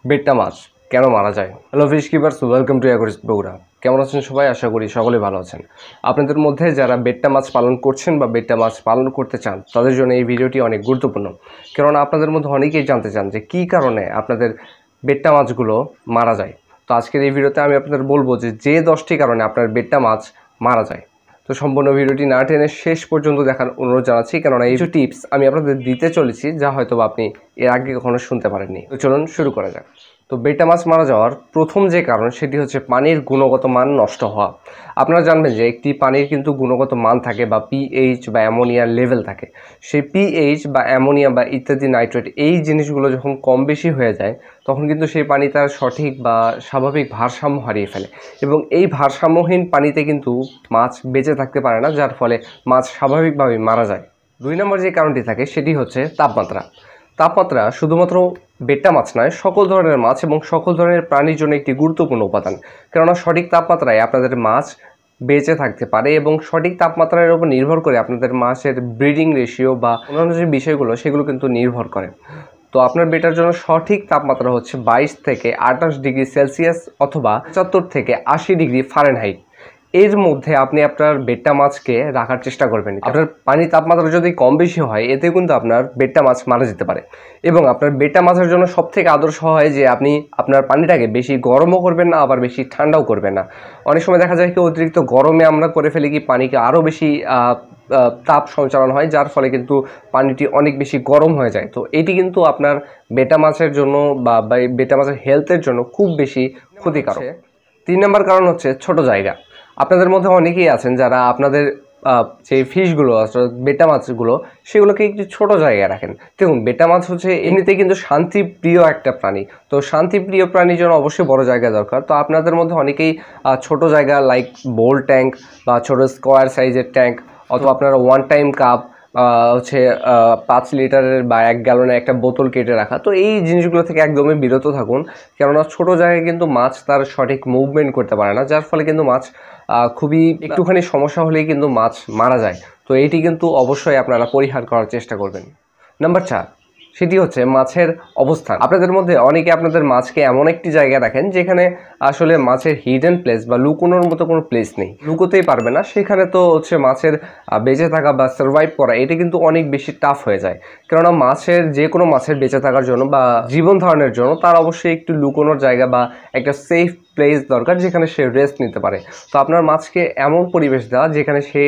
বেট্টা মাছ কেন মারা যায়? Hello fish keepers, welcome to aquarist Bogura. কেমন আছেন সবাই? আশা করি সকলে ভালো আছেন। আপনাদের মধ্যে যারা বেট্টা মাছ পালন করছেন বা বেট্টা মাছ পালন করতে চান তাদের জন্য এই ভিডিওটি অনেক গুরুত্বপূর্ণ। কেননা আপনাদের মধ্যে অনেকেই জানতে চান যে কী কারণে আপনাদের বেট্টা মাছগুলো মারা যায়। তো আজকের এই ভিডিওতে আমি আপনাদের বলবো যে 10টি কারণে আপনার বেট্টা মাছ মারা যায়। তো সম্পূর্ণ ভিডিওটি না টেনে শেষ পর্যন্ত দেখার অনুরোধ জানাচ্ছি, কেননা এই কিছু টিপস আমি আপনাদের দিতে চলেছি যা হয়তো আপনি এর আগে কখনো শুনতে পারেননি। তো চলুন শুরু করা যাক। তো বেট্টা মাছ মারা যাওয়ার প্রথম যে কারণ সেটি হচ্ছে পানির গুণগত মান নষ্ট হওয়া। আপনারা জানবেন যে একটি পানির কিন্তু গুণগত মান থাকে বা পিএইচ বা অ্যামোনিয়ার লেভেল থাকে। সেই পিএইচ বা অ্যামোনিয়া বা ইত্যাদি নাইট্রেট এই জিনিসগুলো যখন কম বেশি হয়ে যায় তখন কিন্তু সেই পানি তার সঠিক বা স্বাভাবিক ভারসাম্য হারিয়ে ফেলে এবং এই ভারসাম্যহীন পানিতে কিন্তু মাছ বেঁচে থাকতে পারে না, যার ফলে মাছ স্বাভাবিকভাবেই মারা যায়। 2 নম্বর যে কারণটি থাকে সেটি হচ্ছে তাপমাত্রা। তাপমাত্রা শুধুমাত্র বেট্টা মাছ নয়, সকল ধরনের মাছ এবং সকল ধরনের প্রাণীর জন্য একটি গুরুত্বপূর্ণ উপাদান। কেননা সঠিক তাপমাত্রায় আপনাদের মাছ বেঁচে থাকতে পারে এবং সঠিক তাপমাত্রার উপর নির্ভর করে আপনাদের মাছের ব্রিডিং রেশিও বা অন্যান্য যে বিষয়গুলো সেগুলো কিন্তু নির্ভর করে। তো আপনার বেটার জন্য সঠিক তাপমাত্রা হচ্ছে 22 থেকে 28 ডিগ্রি সেলসিয়াস অথবা 75 থেকে 80 ডিগ্রি ফারেনহাইট। এর মধ্যে আপনি আপনার বেট্টা মাছকে রাখার চেষ্টা করবেন। আপনার পানির তাপমাত্রা যদি কম বেশি হয় এতে কিন্তু আপনার বেট্টা মাছ মারা যেতে পারে এবং আপনার বেট্টা মাছের জন্য সবথেকে আদর্শ হয় যে আপনি আপনার পানিটাকে বেশি গরমও করবেন না আবার বেশি ঠান্ডাও করবেন না। অনেক সময় দেখা যায় কি অতিরিক্ত গরমে আমরা করে ফেলি কি পানিকে আরও বেশি তাপ সঞ্চালন হয়, যার ফলে কিন্তু পানিটি অনেক বেশি গরম হয়ে যায়। তো এটি কিন্তু আপনার বেট্টা মাছের জন্য বা বেট্টা মাছের হেলথের জন্য খুব বেশি ক্ষতিকারক। 3 নম্বর কারণ হচ্ছে ছোট জায়গা। আপনাদের মধ্যে অনেকেই আছেন যারা আপনাদের যে ফিশগুলো আছে বেট্টা মাছগুলো সেগুলোকে একটু ছোট জায়গায় রাখেন। দেখুন, বেট্টা মাছ হচ্ছে এমনিতেই কিন্তু শান্তিপ্রিয় একটা প্রাণী। তো শান্তিপ্রিয় প্রাণীর জন্য অবশ্যই বড় জায়গা দরকার। তো আপনাদের মধ্যে অনেকেই ছোট জায়গা লাইক বোল ট্যাঙ্ক বা ছোট স্কোয়ার সাইজের ট্যাঙ্ক অথবা আপনারা ওয়ান টাইম কাপ হচ্ছে 5 লিটারের বা 1 গ্যালনের একটা বোতল কেটে রাখা। তো এই জিনিসগুলো থেকে একদমই বিরত থাকুন, কেননা ছোট জায়গায় কিন্তু মাছ তার সঠিক মুভমেন্ট করতে পারে না, যার ফলে কিন্তু মাছ খুবই একটুখানি সমস্যা হলেই কিন্তু মাছ মারা যায়। তো এইটি কিন্তু অবশ্যই আপনারা পরিহার করার চেষ্টা করবেন। নাম্বার 4, সেটি হচ্ছে মাছের অবস্থান। আপনাদের মধ্যে অনেকে আপনাদের মাছকে এমন একটি জায়গায় রাখেন যেখানে আসলে মাছের হিডেন প্লেস বা লুকোনোর মতো কোনো প্লেস নেই, লুকোতেই পারবে না। সেখানে তো হচ্ছে মাছের বেঁচে থাকা বা সার্ভাইভ করা এটা কিন্তু অনেক বেশি টাফ হয়ে যায়। কেননা মাছের যে কোনো মাছের বেঁচে থাকার জন্য বা জীবন ধারণের জন্য তার অবশ্যই একটু লুকোনোর জায়গা বা একটা সেফ প্লেস দরকার যেখানে সে রেস্ট নিতে পারে। তো আপনার মাছকে এমন পরিবেশ দেওয়া যেখানে সে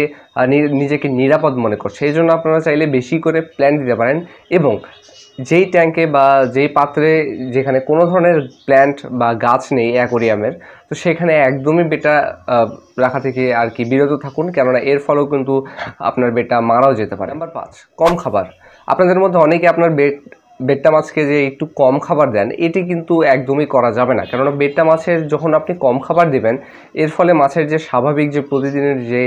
নিজেকে নিরাপদ মনে করছে, এই জন্য আপনারা চাইলে বেশি করে প্ল্যান দিতে পারেন এবং যেই ট্যাঙ্কে বা যেই পাত্রে যেখানে কোনো ধরনের প্ল্যান্ট বা গাছ নেই অ্যাকোরিয়ামের, তো সেখানে একদমই বেটা রাখা থেকে আর কি বিরত থাকুন, কেননা এর ফলেও কিন্তু আপনার বেটা মারাও যেতে পারে। নাম্বার 5, কম খাবার। আপনাদের মধ্যে অনেকে আপনার বেট্টা মাছকে যে একটু কম খাবার দেন এটি কিন্তু একদমই করা যাবে না, কেননা বেট্টা মাছের যখন আপনি কম খাবার দেবেন এর ফলে মাছের যে স্বাভাবিক যে প্রতিদিনের যে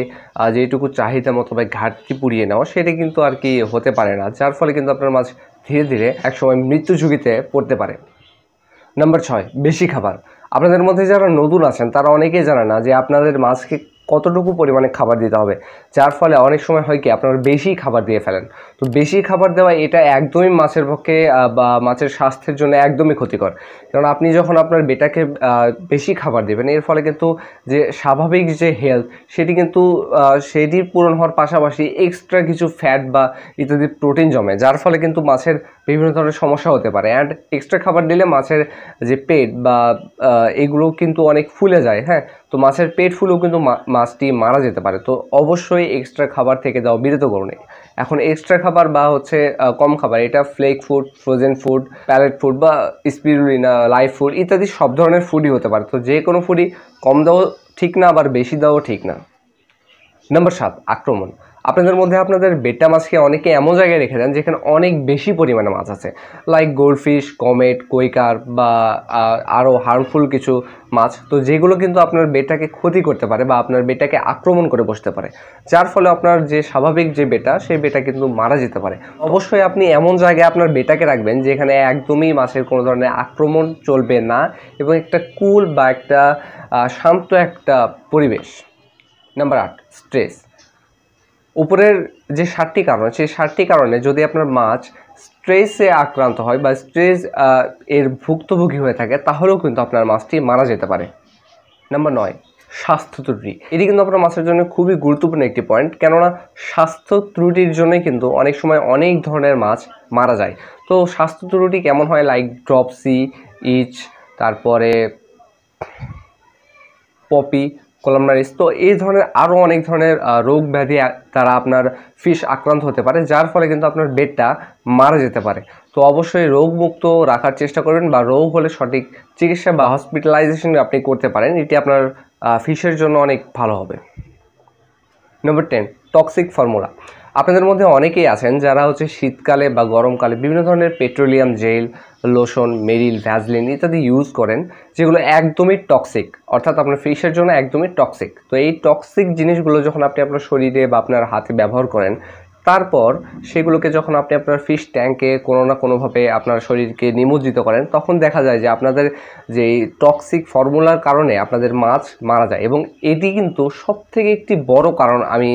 যেটুকু চাহিদা মতো বা ঘাটতি পুড়িয়ে নেওয়া সেটা কিন্তু আর কি হতে পারে না, যার ফলে কিন্তু আপনার মাছ ধীরে ধীরে একসময় মৃত্যু ঝুঁকিতে পড়তে পারে। নাম্বার 6, বেশি খাবার। আপনাদের মধ্যে যারা নতুন আছেন তারা অনেকেই জানে না যে আপনাদের মাছকে কতটুকু পরিমাণে খাবার দিতে হবে, যার ফলে অনেক সময় হয় কি আপনারা বেশি খাবার দিয়ে ফেলেন। তো বেশি খাবার দেওয়া এটা একদমই মাছের পক্ষে বা মাছের স্বাস্থ্যের জন্য একদমই ক্ষতিকর। কারণ আপনি যখন আপনার বেটাকে বেশি খাবার দেবেন এর ফলে কিন্তু যে স্বাভাবিক যে হেলথ সেটি কিন্তু সেটি পূরণ হওয়ার পাশাপাশি এক্সট্রা কিছু ফ্যাট বা ইত্যাদি প্রোটিন জমে, যার ফলে কিন্তু মাছের বিভিন্ন ধরনের সমস্যা হতে পারে। অ্যান্ড এক্সট্রা খাবার দিলে মাছের যে পেট বা এগুলো কিন্তু অনেক ফুলে যায়। হ্যাঁ, তো মাছের পেট ফুলেও কিন্তু মাছটি মারা যেতে পারে। তো অবশ্যই এক্সট্রা খাবার থেকে দেওয়া বিরত করুন। এখন এক্সট্রা খাবার বা হচ্ছে কম খাবার এটা flake food, frozen food, pellet food বা স্পিরুলিনা, লাইভ ফুড ইত্যাদি সব ধরনের ফুডই হতে পারে। তো যে কোনো ফুডই কম দেওয়া ঠিক না, আবার বেশি দেওয়াও ঠিক না। নাম্বার 7, আক্রমণ। আপনাদের মধ্যে আপনাদের বেট্টা মাছকে অনেকে এমন জায়গায় রেখে দেন যেখানে অনেক বেশি পরিমাণে মাছ আছে, লাইক গোল্ডফিশ, কমেট, কৈকার বা আরও হার্মফুল কিছু মাছ। তো যেগুলো কিন্তু আপনার বেটাকে ক্ষতি করতে পারে বা আপনার বেটাকে আক্রমণ করে বসতে পারে, যার ফলে আপনার যে স্বাভাবিক যে বেটা সেই বেটা কিন্তু মারা যেতে পারে। অবশ্যই আপনি এমন জায়গায় আপনার বেটাকে রাখবেন যেখানে একদমই মাছের কোনো ধরনের আক্রমণ চলবে না এবং একটা কুল বা একটা শান্ত একটা পরিবেশ। Number 8, stress. উপরের যে 7টি কারণ সেই 7টি কারণে যদি আপনার মাছ স্ট্রেসে আক্রান্ত হয় বা স্ট্রেস এর ভুক্তভোগী হয়ে থাকে, তাহলেও কিন্তু আপনার মাছটি মারা যেতে পারে। নাম্বার 9, স্বাস্থ্য ত্রুটি। এটি কিন্তু আপনার মাছের জন্য খুবই গুরুত্বপূর্ণ একটি পয়েন্ট, কেননা স্বাস্থ্য ত্রুটির জন্যই কিন্তু অনেক সময় অনেক ধরনের মাছ মারা যায়। তো স্বাস্থ্য ত্রুটি কেমন হয়, লাইক ড্রপসি, ইচ, তারপরে পপি, কলামনারিস, তো এই ধরনের আরও অনেক ধরনের রোগ ব্যাধি দ্বারা আপনার ফিশ আক্রান্ত হতে পারে, যার ফলে কিন্তু আপনার বেডটা মারা যেতে পারে। তো অবশ্যই রোগমুক্ত রাখার চেষ্টা করবেন, বা রোগ হলে সঠিক চিকিৎসা বা হসপিটালাইজেশন আপনি করতে পারেন, এটি আপনার ফিশের জন্য অনেক ভালো হবে। নম্বর 10, টক্সিক ফর্মুলা। আপনাদের মধ্যে অনেকেই আছেন যারা হচ্ছে শীতকালে বা গরমকালে বিভিন্ন ধরনের পেট্রোলিয়াম জেল, লোশন, মেরিল, ভ্যাসলিন ইত্যাদি ইউজ করেন, যেগুলো একদমই টক্সিক, অর্থাৎ আপনার ফিশের জন্য একদমই টক্সিক। তো এই টক্সিক জিনিসগুলো যখন আপনি আপনার শরীরে বা আপনার হাতে ব্যবহার করেন, তারপর সেগুলোকে যখন আপনি আপনার ফিশ ট্যাঙ্কে কোনো না কোনোভাবে আপনার শরীরকে নিমজ্জিত করেন, তখন দেখা যায় যে আপনাদের যে টক্সিক ফর্মুলার কারণে আপনাদের মাছ মারা যায়। এবং এটি কিন্তু সবথেকে একটি বড় কারণ আমি